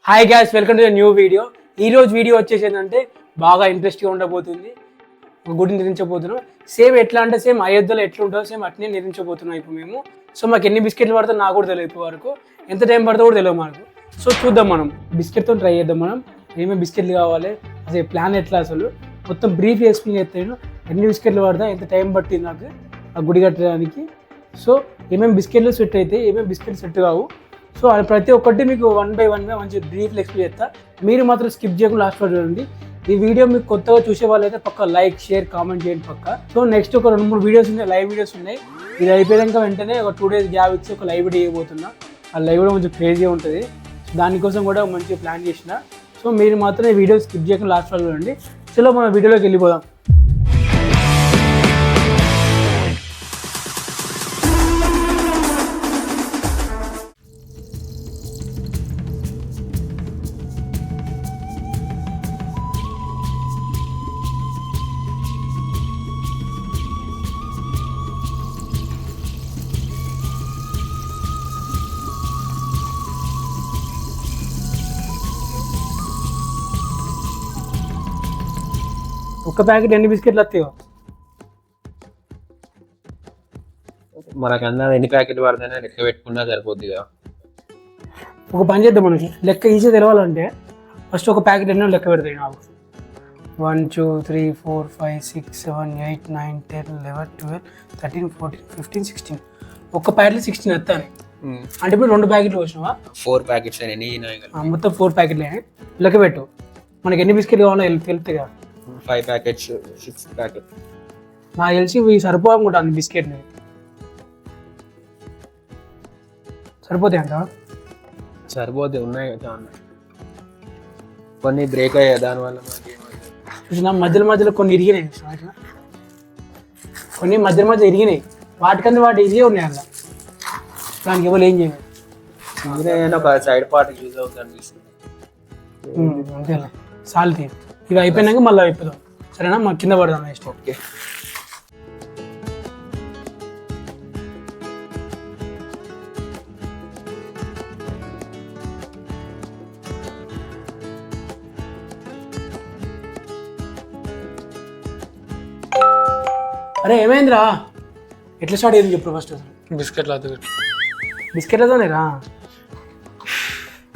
Hi guys, welcome to the new video. ఈ రోజు video వచ్చేసి ఏంటంటే బాగా ఇంట్రెస్టింగ్ ఉండబోతుంది. ఒక గుడి నిర్మించబోతున్నాం. సేమ్ ఎట్లా అంటే సేమ్ అయోధ్యలో ఎట్లా ఉంటుందో సేమ్ అట్నే నిర్మించబోతున్నాం ఇప్పుడు మేము. సో మాకు ఎన్ని బిస్కెట్లు పడతాయో నాకు కూడా తెలియదు. ఇప్పుడు వరకు ఎంత టైం పడుతుందో కూడా తెలియదు మనకు. సో చూద్దాం, మనం బిస్కెట్తో ట్రై చేద్దాం. మనం ఏమేమి బిస్కెట్లు కావాలి, అసలు ప్లాన్ ఎట్లా, అసలు మొత్తం బ్రీఫ్ ఎక్స్ప్లెయిన్ చేస్తాను. ఎన్ని బిస్కెట్లు పడతా, ఎంత టైం పట్టింది నాకు ఆ గుడి కట్టడానికి. సో ఏమేమి బిస్కెట్లు సెట్ అయితే, ఏమేమి బిస్కెట్లు సెట్ కావు. సో అది ప్రతి ఒక్కటి మీకు వన్ బై మంచి బ్రీఫ్లో ఎక్స్ప్లెయిన్ చేస్తా. మీరు మాత్రం స్కిప్ చేయకుండా లాస్ట్ వరకు చూడండి. ఈ వీడియో మీకు కొత్తగా చూసే వాళ్ళైతే పక్క లైక్, షేర్, కామెంట్ చేయండి పక్క. సో నెక్స్ట్ ఒక 2-3 వీడియోస్ ఉన్నాయి, లైవ్ వీడియోస్ ఉన్నాయి. ఇది అయిపోయాక వెంటనే ఒక 2 days గ్యాప్ ఇచ్చి ఒక లైవ్ వీడియో చేయబోతున్నా. ఆ లైవ్ కూడా కొంచెం క్రేజీగా ఉంటుంది. దానికోసం కూడా మంచిగా ప్లాన్ చేసిన. సో మీరు మాత్రం ఈ వీడియో స్కిప్ చేయకుండా లాస్ట్ వరకు చూడండి. చలో మన వీడియోలోకి వెళ్ళిపోదాం. ఒక్క ప్యాకెట్ ఎన్ని బిస్కెట్లు వస్తాయో మనకన్నా ఎన్ని ప్యాకెట్ పడతానే లెక్క పెట్టుకున్నా సరిపోద్ది కదా. ఒక పని చేద్దాం, మనకి లెక్క ఈజీ తెలవాలంటే ఫస్ట్ ఒక ప్యాకెట్ ఎన్నో లెక్క పెడతాయి నాకు. 1 2 3 4 5 6 7 8 9 10 11 12 13 14 15 16 ఒక్క ప్యాకెట్లో 16 వస్తాయి. అంటే ఇప్పుడు 2 ప్యాకెట్లు వచ్చినావా? 4 ప్యాకెట్స్ మొత్తం 4 ప్యాకెట్లే లెక్క పెట్టు. మనకి ఎన్ని బిస్కెట్ కావాలో తెలుస్తాయి కదా. 5 ప్యాకెట్స్ 6 ప్యాకెట్ నాకు తెలిసి ఇవి సరిపోనుకుంటాను. బిస్కెట్ని సరిపోతాయి అంట. సరిపోతే ఉన్నాయి కదా అన్న, కొన్ని బ్రేక్ అయ్యాయి దానివల్ల చూసినా మధ్యలో కొన్ని ఇరిగినాయి. కొన్ని మధ్య ఇరిగినాయి. వాటికన్నా వాటి ఇరిగే ఉన్నాయి అలా. దానికి ఎవరు ఏం చేయాలి, ఒక సైడ్ పార్ట్ యూజ్ అవుతుంది అనిపిస్తుంది. అంతేలా సాల్తీ. ఇవి అయిపోయినాక మళ్ళీ అయిపోదాం, సరేనా? మాకు కింద పడదాం నెక్స్ట్. ఓకే. అరే ఏమైందిరా, ఎట్లా స్టార్ట్ అయ్యింది చెప్పు ఫస్ట్. బిస్కెట్లతోనే రా.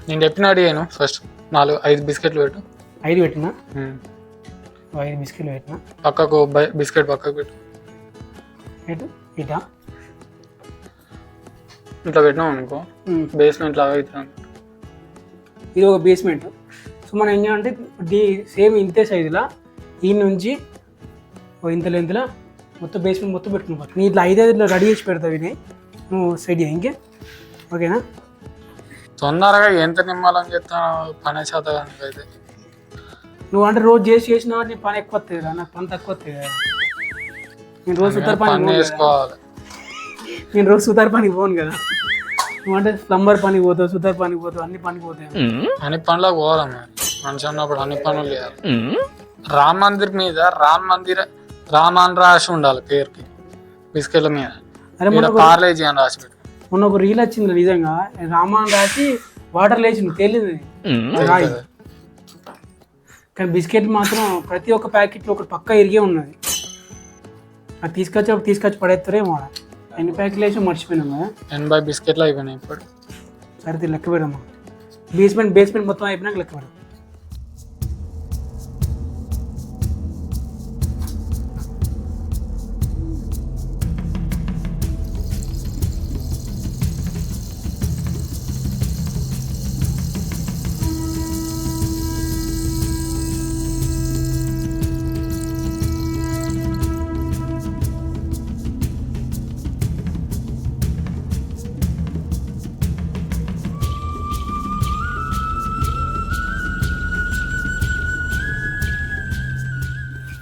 నేను చెప్పిన అడిగాను ఫస్ట్ 4-5 బిస్కెట్లు పెట్టు. 5 పెట్టినా, 5 బిస్కెట్లు పెట్టినా. పక్కకు బిస్కెట్ పక్కకు పెట్టు. పెట్టు ఇటా ఇట్లా పెట్టినాం అనుకో, బేస్మెంట్ లాగా అవుతుంది. ఇది ఒక బేస్మెంట్. సో మనం ఏం చేయాలంటే సేమ్ ఇంతే సైజులా ఈ నుంచి ఇంత లెంత్లా మొత్తం బేస్మెంట్ మొత్తం పెట్టుకున్నాం. నీ ఇట్లా 5 రెడీ చేసి పెడతావు. విని నువ్వు సైడ్ ఇంకే ఓకేనా? తొందరగా ఎంత నిమ్మాలని చెప్తాను, పని శాతం అయితే. నువ్వు అంటే రోజు చేసిన నీ పని ఎక్కువ వస్తుంది కదా, నాకు పని తక్కువ వస్తుంది కదా. నేను రోజు సుతార్ పని చేసుకోవాలి. నేను రోజు సుతార్ పనికి పోను కదా. నువ్వు అంటే ప్లంబర్ పనికి పోతావు, సుతార్ పనికి పోతావు, అన్ని పనికి పోతాయి. అన్ని పనులకు పోవాలమ్మా. మనిషి అన్నప్పుడు అన్ని పనులు చేయాలి. రామ్ మందిర్ మీద రామ్ అని రాసి ఉండాలి పేరుకి, బిస్కెట్ల మీద. పార్లేజీ అని రాసి పెట్టు. మొన్న ఒక రీల్ వచ్చింది నిజంగా, రామాన్ రాసి వాటర్ లేచింది, తేలింది రాయి. కానీ బిస్కెట్ మాత్రం ప్రతి ఒక్క ప్యాకెట్లో ఒకటి పక్కా ఇరిగే ఉన్నది. అది తీసుకొచ్చి పడేస్తారేమో. ఎన్ని ప్యాకెట్లు వేసి మర్చిపోయినాం కదా. 80 బిస్కెట్లు అయిపోయినాయి ఇప్పుడు. సరే లెక్క పెడదామా. బేస్మెంట్ మొత్తం అయిపోయినాక లెక్క పెడదాం.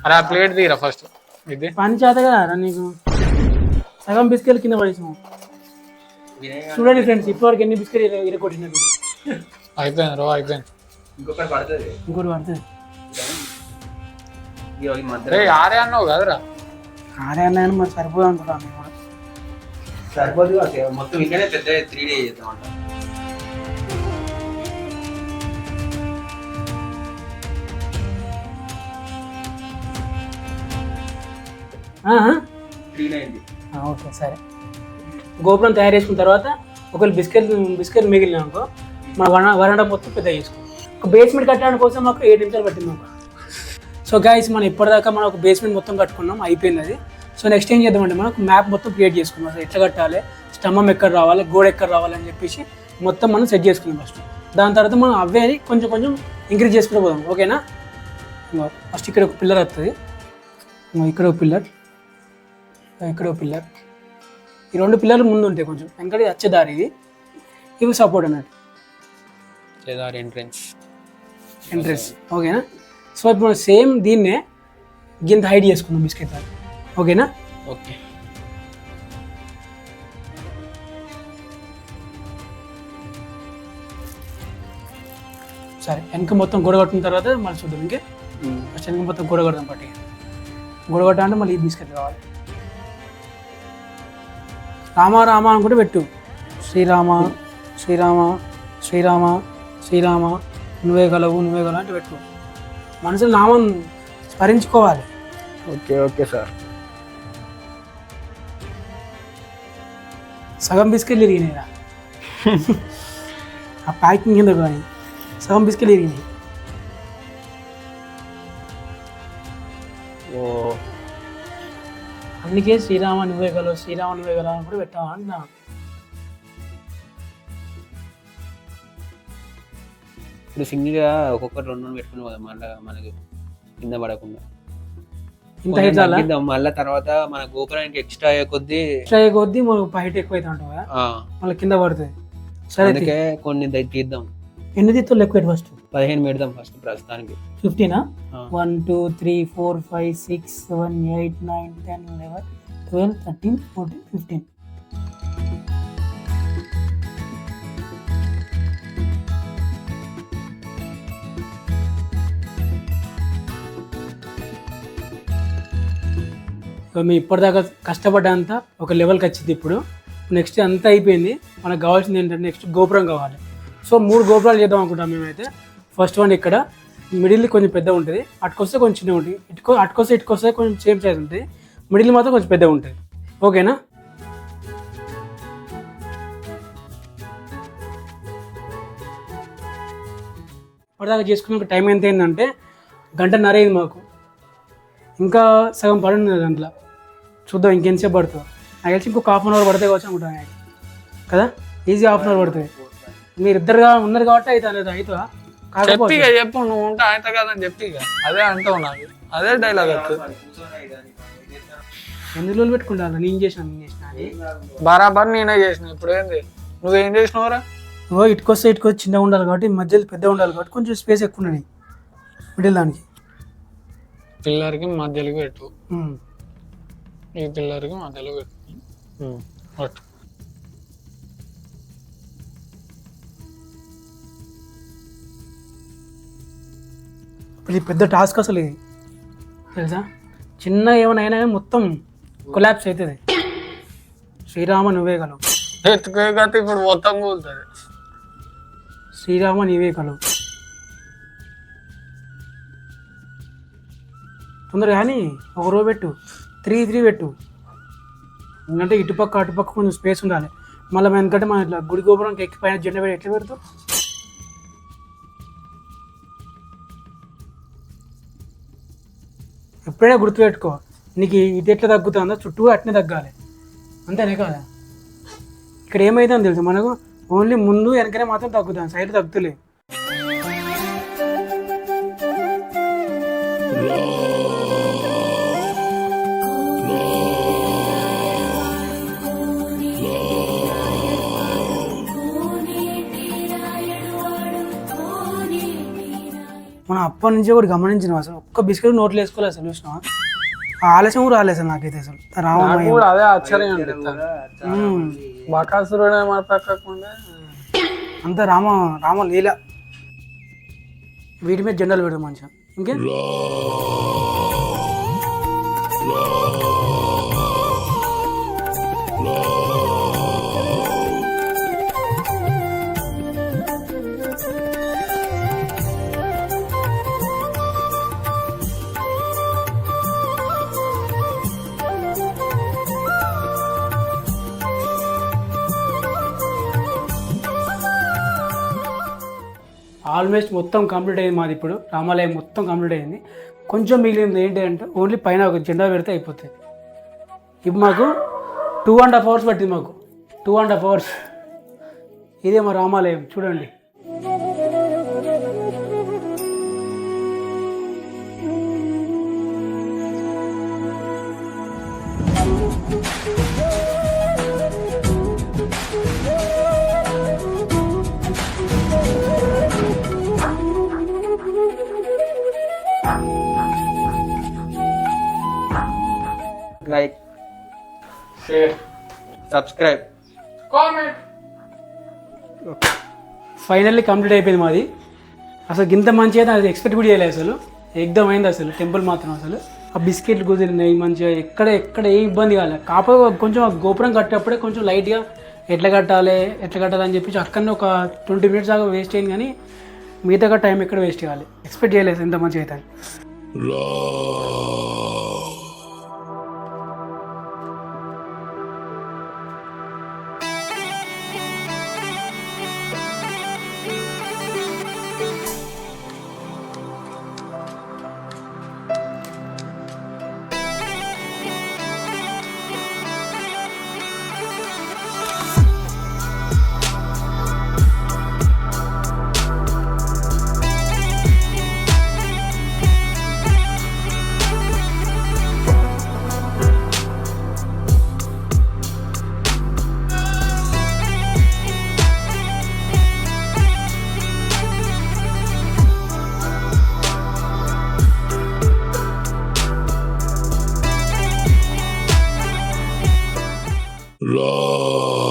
అరే ఆ ప్లేట్ తీరా ఫస్ట్. ఇది పని చేత కదా నీకు. సగం బిస్కెట్ కింద పడేసాము. చూడండి ఫ్రెండ్స్, ఇప్పటివరకు ఎన్ని బిస్కెట్ ఇరగొట్టిన. అయిపోయింది. ఇంకొకటి పడుతుంది. ఆరే అన్నావు కదరా. ఆరే అన్నాయని మరి సరిపోదు అనుకుంటాను. సరిపోదు మొత్తం. ఇంకనే పెద్ద 3D చేద్దాం. ఓకే సరే. గోపురం తయారు చేసుకున్న తర్వాత ఒకవేళ బిస్కెట్ మిగిలిన అనుకో మన వరండా మొత్తం పెద్ద చేసుకో. ఒక బేస్మెంట్ కట్టడానికి కోసం మాకు 7 నిమిషాలు పట్టింది మాకు. సో గైస్ మనం ఇప్పటిదాకా మనం ఒక బేస్మెంట్ మొత్తం కట్టుకున్నాం, అయిపోయింది అది. సో నెక్స్ట్ ఏం చేద్దామంటే మనకు మ్యాప్ మొత్తం క్రియేట్ చేసుకున్నాం. అసలు ఎట్లా కట్టాలి, స్తంభం ఎక్కడ రావాలి, గోడ ఎక్కడ రావాలి అని చెప్పేసి మొత్తం మనం సెట్ చేసుకున్నాం ఫస్ట్. దాని తర్వాత మనం అవే అని కొంచెం కొంచెం ఇంక్రీజ్ చేసుకుంటూ పోదాం. ఓకేనా? ఫస్ట్ ఇక్కడ ఒక పిల్లర్ వస్తుంది, ఇక్కడ ఒక పిల్లర్, ఇక్కడ ఒక పిల్లర్. ఈ 2 పిల్లర్లు ముందు ఉంటాయి కొంచెం, ఎందుకంటే వచ్చేదారి ఇది, ఇవి సపోర్ట్ అన్నట్టు ఎంట్రెన్స్. ఓకేనా? సో ఇప్పుడు సేమ్ దీన్నే గింత హైడ్ చేసుకుందాం బిస్కెట్ దాన్ని. ఓకేనా? ఓకే. సరే, వెనక మొత్తం గొడవ కట్టిన తర్వాత మళ్ళీ చూద్దాం. ఇంకే ఫస్ట్ వెనక మొత్తం గొడవ కడదాం. పట్టి గొడవ కట్ట అంటే మళ్ళీ ఈ బిస్కెట్ కావాలి. రామ రామ అనుకుంటే పెట్టు. శ్రీరామ శ్రీరామ శ్రీరామ శ్రీరామ నువ్వే గలవు అంటే పెట్టు. మనసులో నామం స్మరించుకోవాలి. Okay okay sir. సగం బిస్కెట్లు ఇరిగినాయిరా ఆ ప్యాకింగ్ ఎందుకు కానీ సగం బిస్కెట్లు ఇరిగినాయి. ఓ అందుకే శ్రీరామ నువ్వే గలవు అని కూడా పెట్టావా అంటున్నా. ఇప్పుడు సింగిల్గా ఒక్కొక్కటి 2 పెట్టుకుని పోదాం, మళ్ళీ మనకి కింద పడకుండా. మళ్ళీ తర్వాత మన గోపురానికి ఎక్స్ట్రా అయ్యే కొద్దీ మనకు హైట్ ఎక్కువ అవుతా ఉంటాం కదా, మళ్ళీ కింద పడుతుంది. సరే, అందుకే కొన్ని తీద్దాం. ఎన్ని తీర్థాలు ఎక్కువ ఫస్ట్? 15 పెడదాం ఫస్ట్ ప్రస్తుతానికి. 15 1 2 3 4 5 6 7 8 9 10 11 12 13 14 15. మేము ఇప్పటిదాకా కష్టపడ్డంతా ఒక లెవెల్కి వచ్చింది. ఇప్పుడు నెక్స్ట్ అంతా అయిపోయింది. మనకు కావాల్సింది ఏంటంటే నెక్స్ట్ గోపురం కావాలి. సో 3 గోపురాలు చేద్దాం అనుకుంటాం మేమైతే. ఫస్ట్ వన్ ఇక్కడ మిడిల్ కొంచెం పెద్ద ఉంటుంది, అటుకొస్తే కొంచెం చిన్న ఉంటుంది, ఇటుకొస్తే కొంచెం సేమ్ సైజ్ ఉంటుంది, మిడిల్ మాత్రం కొంచెం పెద్దగా ఉంటుంది. ఓకేనా? ఇప్పటిదాకా చేసుకున్న టైం ఎంత అయిందంటే 1.5 గంట అయింది మాకు. ఇంకా సగం పడుతుంది దాంట్లో. చూద్దాం ఇంకెంతసేపు పడుతుందో. నాకు తెలిసి ఇంకొక 1/2 అవర్ పడితే కావచ్చు అనుకుంటాను కదా. ఈజీ 1/2 అవర్ పడుతుంది. మీరు ఇద్దరుగా ఉన్నారు కాబట్టి అయితే అనేది అవుతుందా? చెప్పి చెప్పు, నువ్వు ఉంటా అయితే కదని చెప్పి అదే అంటావు. నాకు అదే డైలాగ్ ఎన్ని రోజులు పెట్టుకుంటా. నేను చేసిన బరాబర్ నేనే చేసిన. ఇప్పుడు ఏంది నువ్వేం చేసినావురా? ఇటుకొస్తే చిన్నగా ఉండాలి కాబట్టి, మధ్యలో పెద్దగా ఉండాలి కాబట్టి కొంచెం స్పేస్ ఎక్కువ ఉన్నది మిడిల్ దానికి. పిల్లర్కి మధ్యలోకి పెట్టు, ఈ పిల్లర్కి మధ్యలో పెట్టు. ఇది పెద్ద టాస్క్ అసలు, ఇది తెలుసా? చిన్న ఏమైనా అయినా కానీ మొత్తం కొలాప్స్ అవుతుంది. శ్రీరామ నువ్వే గలవు ఎత్తుకోగతే ఇప్పుడు మొత్తం కూలుతుంది. శ్రీరామ నీవే గలవు తొందరగా కానీ ఒక రో పెట్టు, 3 పెట్టు. ఎందుకంటే ఇటుపక్క అటుపక్క కొంచెం స్పేస్ ఉండాలి. మళ్ళీ ఎందుకంటే మనం ఇట్లా గుడి గోపురానికి ఎక్కి పైన జెండా పెట్టి ఎట్లా పెడతావు? ఎప్పుడైనా గుర్తుపెట్టుకో, నీకు ఇటు ఎట్లా తగ్గుతుందో చుట్టూ అట్నే తగ్గాలి, అంతేనే కదా. ఇక్కడ ఏమైతుందో తెలుసు మనకు, ఓన్లీ ముందు వెనకనే మాత్రం తగ్గుతాను, సైడ్ తగ్గుతలే. మనం అప్పటి నుంచి కూడా గమనించిన అసలు ఒక్క బిస్కెట్ నోట్లు వేసుకోలేదు అసలు. చూసినా ఆలస్యం కూడా రాలేదు అసలు నాకైతే. అసలు అదే ఆశ్చర్యం బకాసురుడే మాట్లాడకుండా అంత రామ లీల. వీటి మీద జెండాలు పెడదాం మంచిగా. ఇంకే ఆల్మోస్ట్ మొత్తం కంప్లీట్ అయింది మాది. ఇప్పుడు రామాలయం మొత్తం కంప్లీట్ అయింది. కొంచెం మిగిలింది ఏంటి అంటే ఓన్లీ పైన ఒక జెండా పెడితే అయిపోతుంది. ఇప్పుడు మాకు 2.5 hours పట్టింది. మాకు 2.5 hours. ఇదే మా రామాలయం చూడండి. Like, share, subscribe, comment. Finally complete అయిపోయింది మాది. అసలు ఇంత మంచి అయితే అది ఎక్స్పెక్ట్ కూడా చేయలేదు. అసలు ఎగ్దమ్ అయింది అసలు టెంపుల్ మాత్రం. అసలు ఆ బిస్కెట్లు కుదిరినాయి మంచిగా, ఎక్కడ ఏ ఇబ్బంది కాలేదు. కాకపోతే కొంచెం ఆ గోపురం కట్టేటప్పుడే కొంచెం లైట్గా ఎట్లా కట్టాలి అని చెప్పి అక్కడనే ఒక 20 minutes దాకా వేస్ట్ అయింది. కానీ మిగతా టైం ఎక్కడ వేస్ట్ కావాలి. ఎక్స్పెక్ట్ చేయలేదు ఇంత మంచిగా అయితే. La